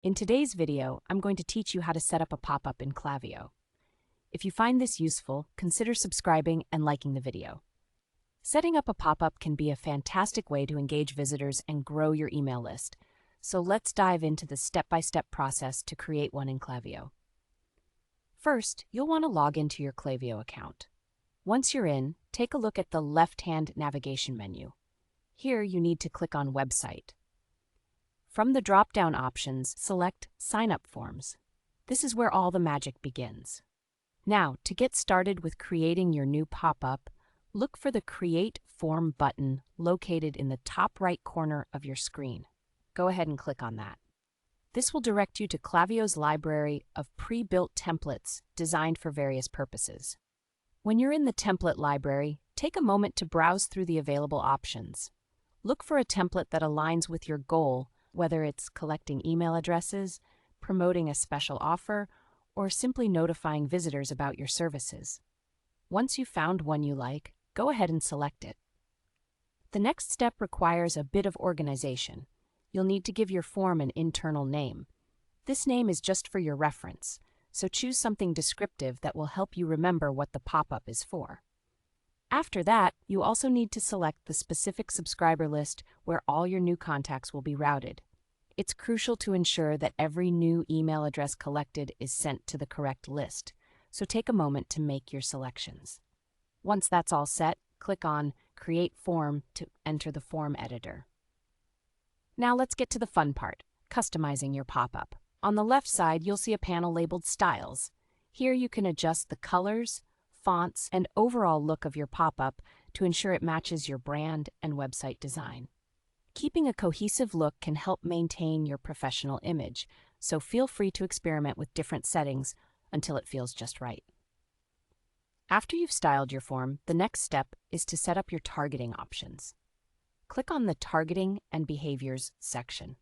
In today's video, I'm going to teach you how to set up a pop-up in Klaviyo. If you find this useful, consider subscribing and liking the video. Setting up a pop-up can be a fantastic way to engage visitors and grow your email list. So let's dive into the step-by-step process to create one in Klaviyo. First, you'll want to log into your Klaviyo account. Once you're in, take a look at the left-hand navigation menu. Here, you need to click on Website. From the drop-down options, select Sign Up Forms. This is where all the magic begins. Now, to get started with creating your new pop-up, look for the Create Form button located in the top right corner of your screen. Go ahead and click on that. This will direct you to Klaviyo's library of pre-built templates designed for various purposes. When you're in the template library, take a moment to browse through the available options. Look for a template that aligns with your goal, whether it's collecting email addresses, promoting a special offer, or simply notifying visitors about your services. Once you've found one you like, go ahead and select it. The next step requires a bit of organization. You'll need to give your form an internal name. This name is just for your reference, so choose something descriptive that will help you remember what the pop-up is for. After that, you also need to select the specific subscriber list where all your new contacts will be routed. It's crucial to ensure that every new email address collected is sent to the correct list, so take a moment to make your selections. Once that's all set, click on Create Form to enter the form editor. Now let's get to the fun part, customizing your pop-up. On the left side, you'll see a panel labeled Styles. Here you can adjust the colors, fonts, and overall look of your pop-up to ensure it matches your brand and website design. Keeping a cohesive look can help maintain your professional image, so feel free to experiment with different settings until it feels just right. After you've styled your form, the next step is to set up your targeting options. Click on the Targeting and Behaviors section.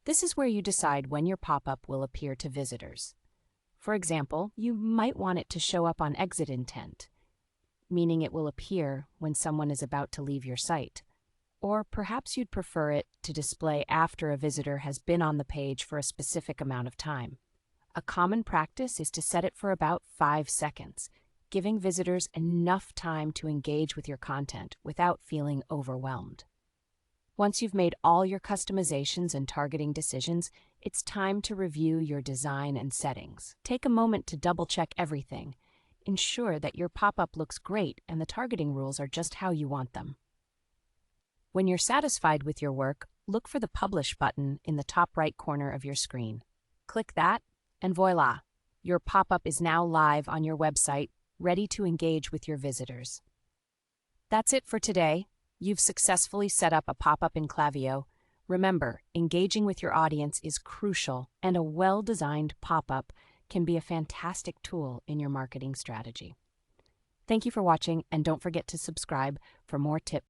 This is where you decide when your pop-up will appear to visitors. For example, you might want it to show up on exit intent, meaning it will appear when someone is about to leave your site. Or perhaps you'd prefer it to display after a visitor has been on the page for a specific amount of time. A common practice is to set it for about 5 seconds, giving visitors enough time to engage with your content without feeling overwhelmed. Once you've made all your customizations and targeting decisions, it's time to review your design and settings. Take a moment to double-check everything. Ensure that your pop-up looks great and the targeting rules are just how you want them. When you're satisfied with your work, look for the Publish button in the top right corner of your screen. Click that, and voila! Your pop-up is now live on your website, ready to engage with your visitors. That's it for today. You've successfully set up a pop-up in Klaviyo. Remember, engaging with your audience is crucial, and a well-designed pop-up can be a fantastic tool in your marketing strategy. Thank you for watching, and don't forget to subscribe for more tips